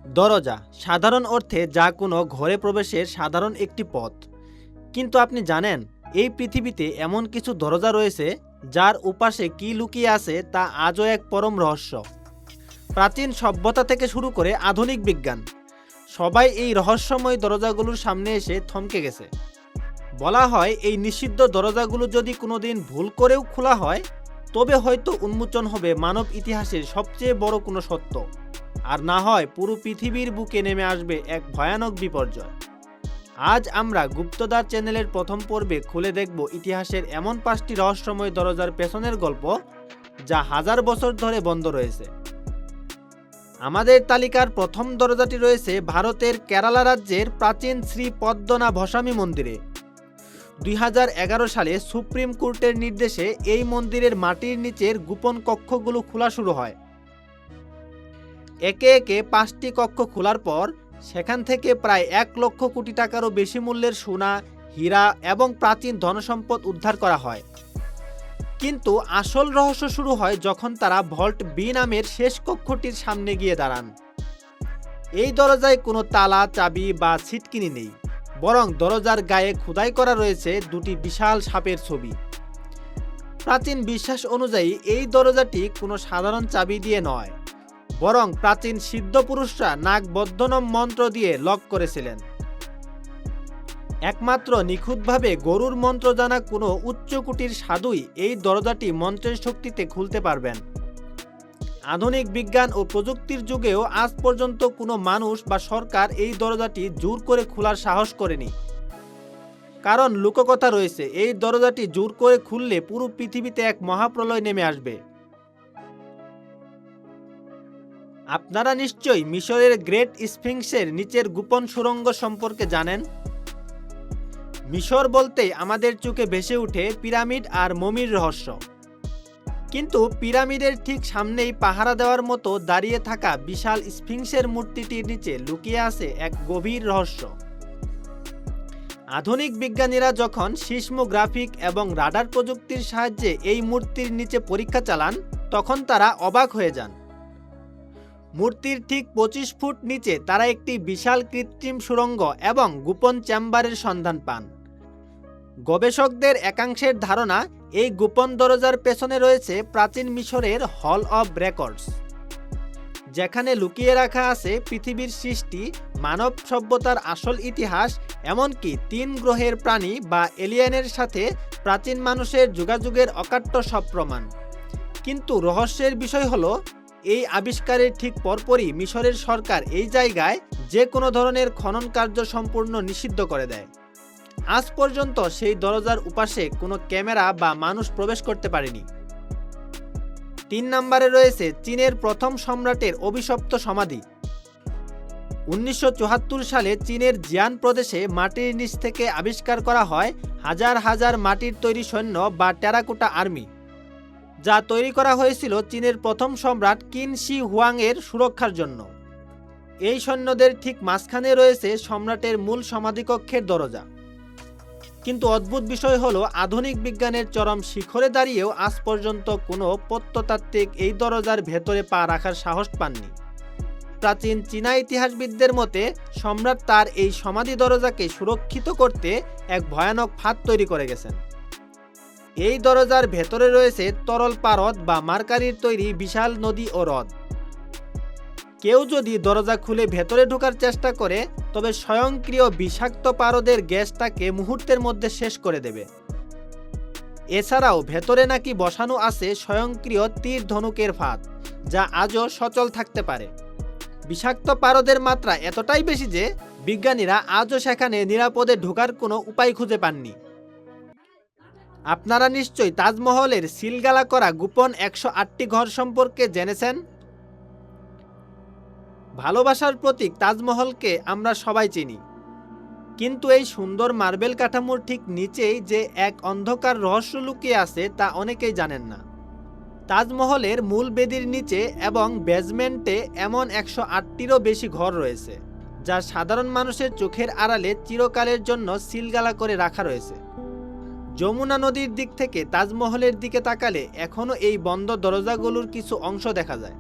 দরজা সাধারণ অর্থে যা কোনো ঘরে প্রবেশের সাধারণ একটি পথ। কিন্তু আপনি জানেন, এই পৃথিবীতে এমন কিছু দরজা রয়েছে যার উপাশে কি লুকিয়ে আছে তা আজও এক পরম রহস্য। প্রাচীন সভ্যতা থেকে শুরু করে আধুনিক বিজ্ঞান, সবাই এই রহস্যময় দরজাগুলোর সামনে এসে থমকে গেছে। বলা হয় এই নিষিদ্ধ দরজাগুলো যদি কোনোদিন ভুল করেও খোলা হয়, তবে হয়তো উন্মোচন হবে মানব ইতিহাসের সবচেয়ে বড় কোনো সত্য, আর না হয় পুরো পৃথিবীর বুকে নেমে আসবে এক ভয়ানক বিপর্যয়। আজ আমরা গুপ্তদার চ্যানেলের প্রথম পর্বে খুলে দেখব ইতিহাসের এমন 5টি রহস্যময় দরজার পেছনের গল্প, যা হাজার বছর ধরে বন্ধ রয়েছে। আমাদের তালিকার প্রথম দরজাটি রয়েছে ভারতের কেরালা রাজ্যের প্রাচীন শ্রী পদ্মনাভস্বামী মন্দিরে। 2011 সালে সুপ্রিম কোর্টের নির্দেশে এই মন্দিরের মাটির নিচের গোপন কক্ষগুলো খোলা শুরু হয়। একে একে 5টি কক্ষ খোলার পর সেখান থেকে প্রায় 1 লক্ষ কোটি টাকারও বেশি মূল্যের সোনা, হীরা এবং প্রাচীন ধনসম্পদ উদ্ধার করা হয়। কিন্তু আসল রহস্য শুরু হয় যখন তারা ভল্ট বি নামের শেষ কক্ষটির সামনে গিয়ে দাঁড়ান। এই দরজায় কোনো তালা, চাবি বা ছিটকিনি নেই, বরং দরজার গায়ে খোদাই করা রয়েছে 2টি বিশাল সাপের ছবি। প্রাচীন বিশ্বাস অনুযায়ী এই দরজাটি কোনো সাধারণ চাবি দিয়ে নয়, বরং প্রাচীন সিদ্ধ পুরুষরা নাগবদ্ধনম মন্ত্র দিয়ে লক করেছিলেন। একমাত্র নিখুঁতভাবে গরুর মন্ত্র জানা কোনো উচ্চকোটির সাধুই এই দরজাটি মন্ত্রের শক্তিতে খুলতে পারবেন। আধুনিক বিজ্ঞান ও প্রযুক্তির যুগেও আজ পর্যন্ত কোনো মানুষ বা সরকার এই দরজাটি জোর করে খোলার সাহস করেনি। কারণ লোককথা রয়েছে, এই দরজাটি জোর করে খুললে পুরো পৃথিবীতে এক মহাপ্রলয় নেমে আসবে। আপনারা নিশ্চয়ই মিশরের গ্রেট স্ফিংসের নিচের গোপন সুড়ঙ্গ সম্পর্কে জানেন। মিশর বলতেই আমাদের চোখে ভেসে ওঠে পিরামিড আর মমির রহস্য। কিন্তু পিরামিডের ঠিক সামনেই পাহারা দেওয়ার মতো দাঁড়িয়ে থাকা বিশাল স্ফিংসের মূর্তিটির নিচে লুকিয়ে আছে এক গভীর রহস্য। আধুনিক বিজ্ঞানীরা যখন সিসমোগ্রাফিক এবং রাডার প্রযুক্তির সাহায্যে এই মূর্তির নিচে পরীক্ষা চালান, তখন তারা অবাক হয়ে যান। মূর্তির ঠিক 25 ফুট নিচে তারা একটি বিশাল কৃত্রিম সুড়ঙ্গ এবং গোপন চেম্বারের সন্ধান পান। গবেষকদের একাংশের ধারণা, এই গোপন দরজার পেছনে রয়েছে প্রাচীন মিশরের হল অব রেকর্ডস, যেখানে লুকিয়ে রাখা আছে পৃথিবীর সৃষ্টি, মানব সভ্যতার আসল ইতিহাস, এমনকি 3 গ্রহের প্রাণী বা এলিয়েনের সাথে প্রাচীন মানুষের যোগাযোগের অকাট্য সব প্রমাণ। কিন্তু রহস্যের বিষয় হলো, এই আবিষ্কারের ঠিক পরপরই মিশরের সরকার এই জায়গায় যে কোনো ধরনের খনন কার্য সম্পূর্ণ নিষিদ্ধ করে দেয়। আজ পর্যন্ত সেই দরজার উপাশে কোনো ক্যামেরা বা মানুষ প্রবেশ করতে পারেনি। 3 নম্বরে রয়েছে চীনের প্রথম সম্রাটের অভিশপ্ত সমাধি। 1974 সালে চীনের জিয়ান প্রদেশে মাটির নিচ থেকে আবিষ্কার করা হয় হাজার হাজার মাটির তৈরি সৈন্য বা টেরাকোটা আর্মি, যা তৈরি করা হয়েছিল চীনের প্রথম সম্রাট কিন শি হুয়াং এর সুরক্ষার জন্য। এই সৈন্যদের ঠিক মাঝখানে রয়েছে সম্রাটের মূল সমাধিকক্ষের দরজা। কিন্তু অদ্ভুত বিষয় হলো, আধুনিক বিজ্ঞানের চরম শিখরে দাঁড়িয়েও আজ পর্যন্ত কোনো প্রত্নতাত্ত্বিক এই দরজার ভেতরে পা রাখার সাহস পাননি। প্রাচীন চীনা ইতিহাসবিদদের মতে সম্রাট তার এই সমাধি দরজাকে সুরক্ষিত করতে এক ভয়ানক ফাঁদ তৈরি করে গেছেন। এই দরজার ভেতরে রয়েছে তরল পারদ বা মার্কারির তৈরি বিশাল নদী ও হ্রদ। কেউ যদি দরজা খুলে ভেতরে ঢোকার চেষ্টা করে, তবে স্বয়ংক্রিয় বিষাক্ত পারদের গ্যাস তাকে মুহূর্তের মধ্যে শেষ করে দেবে। এছাড়াও ভেতরে নাকি বসানো আছে স্বয়ংক্রিয় তীর ধনুকের ফাঁদ, যা আজও সচল থাকতে পারে। বিষাক্ত পারদের মাত্রা এতটাই বেশি যে বিজ্ঞানীরা আজও সেখানে নিরাপদে ঢোকার কোনো উপায় খুঁজে পাননি। আপনারা নিশ্চয়ই তাজমহলের সিলগালা করা গোপন 108টি ঘর সম্পর্কে জেনেছেন। ভালোবাসার প্রতীক তাজমহলকে আমরা সবাই চিনি, কিন্তু এই সুন্দর মার্বেল কাঠামোর ঠিক নিচেই যে এক অন্ধকার রহস্য লুকিয়ে আছে তা অনেকেই জানেন না। তাজমহলের মূল বেদির নিচে এবং বেজমেন্টে এমন 108টিরও বেশি ঘর রয়েছে, যা সাধারণ মানুষের চোখের আড়ালে চিরকালের জন্য সিলগালা করে রাখা রয়েছে। যমুনা নদীর দিক থেকে তাজমহলের দিকে তাকালে এখনও এই বন্ধ দরজাগুলোর কিছু অংশ দেখা যায়।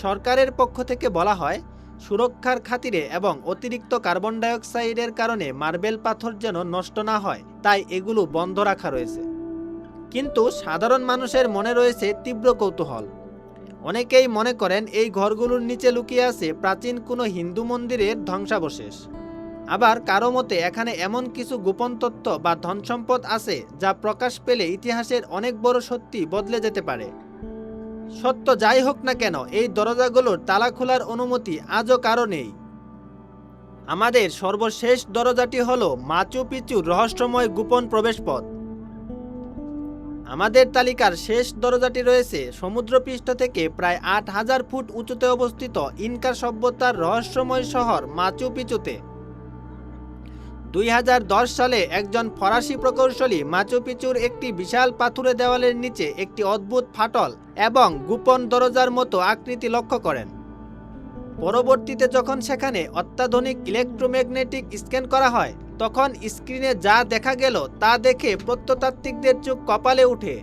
সরকারের পক্ষ থেকে বলা হয়, সুরক্ষার খাতিরে এবং অতিরিক্ত কার্বন ডাইঅক্সাইডের কারণে মার্বেল পাথর যেন নষ্ট না হয়, তাই এগুলো বন্ধ রাখা রয়েছে। কিন্তু সাধারণ মানুষের মনে রয়েছে তীব্র কৌতূহল। অনেকেই মনে করেন এই ঘরগুলোর নিচে লুকিয়ে আছে প্রাচীন কোনো হিন্দু মন্দিরের ধ্বংসাবশেষ। আবার কারো মতে এখানে এমন কিছু গোপন তত্ত্ব বা ধনসম্পদ আছে যা প্রকাশ পেলে ইতিহাসের অনেক বড় সত্যি বদলে যেতে পারে। সত্য যাই হোক না কেন, এই দরজাগুলোর তালা খোলার অনুমতি আজও কারো নেই। আমাদের সর্বশেষ দরজাটি হলো মাচু পিচুর রহস্যময় গোপন প্রবেশপথ। আমাদের তালিকার শেষ দরজাটি রয়েছে সমুদ্রপৃষ্ঠ থেকে প্রায় ৮,০০০ ফুট উঁচুতে অবস্থিত ইনকা সভ্যতার রহস্যময় শহর মাচু পিচুতে। ২০১০ সালে একজন ফরাসি প্রকৌশলী মাচু পিচুর একটি বিশাল পাথুরে দেওয়ালের নিচে একটি অদ্ভুত ফাটল এবং গোপন দরজার মতো আকৃতি লক্ষ্য করেন। পরবর্তীতে যখন সেখানে অত্যাধুনিক ইলেকট্রোম্যাগনেটিক স্ক্যান করা হয়, তখন স্ক্রিনে যা দেখা গেল তা দেখে প্রত্নতাত্ত্বিকদের চোখ কপালে ওঠে।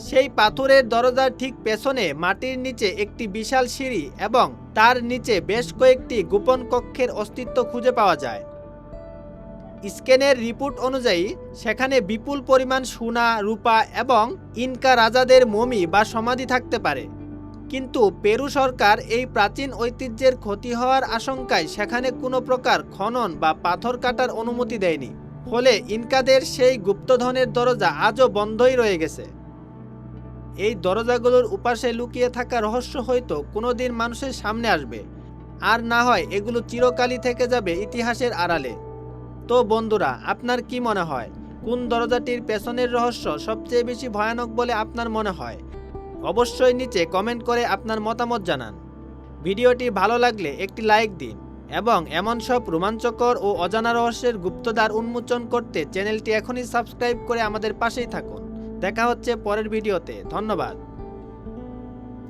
সেই পাথরের দরজার ঠিক পেছনে মাটির নিচে একটি বিশাল সিঁড়ি এবং তার নিচে বেশ কয়েকটি গোপন কক্ষের অস্তিত্ব খুঁজে পাওয়া যায়। স্ক্যানের রিপোর্ট অনুযায়ী সেখানে বিপুল পরিমাণ সোনা, রূপা এবং ইনকা রাজাদের মমি বা সমাধি থাকতে পারে। কিন্তু পেরু সরকার এই প্রাচীন ঐতিহ্যের ক্ষতি হওয়ার আশঙ্কায় সেখানে কোনো প্রকার খনন বা পাথর কাটার অনুমতি দেয়নি। ফলে ইনকাদের সেই গুপ্তধনের দরজা আজও বন্ধই রয়ে গেছে। এই দরজাগুলোর উপাশে লুকিয়ে থাকা রহস্য হয়তো কোনোদিন মানুষের সামনে আসবে, আর না হয় এগুলো চিরকালই থেকে যাবে ইতিহাসের আড়ালে। তো বন্ধুরা, আপনার কি মনে হয় কোন দরজাটির পেছনের রহস্য সবচেয়ে বেশি ভয়ানক বলে আপনার মনে হয়? অবশ্যই নিচে কমেন্ট করে আপনার মতামত জানান। ভিডিওটি ভালো লাগলে একটি লাইক দিন এবং এমন সব রোমাঞ্চকর ও অজানা রহস্যের গুপ্তদ্বার উন্মোচন করতে চ্যানেলটি এখনই সাবস্ক্রাইব করে আমাদের পাশেই থাকুন। দেখা হচ্ছে পরের ভিডিওতে। ধন্যবাদ।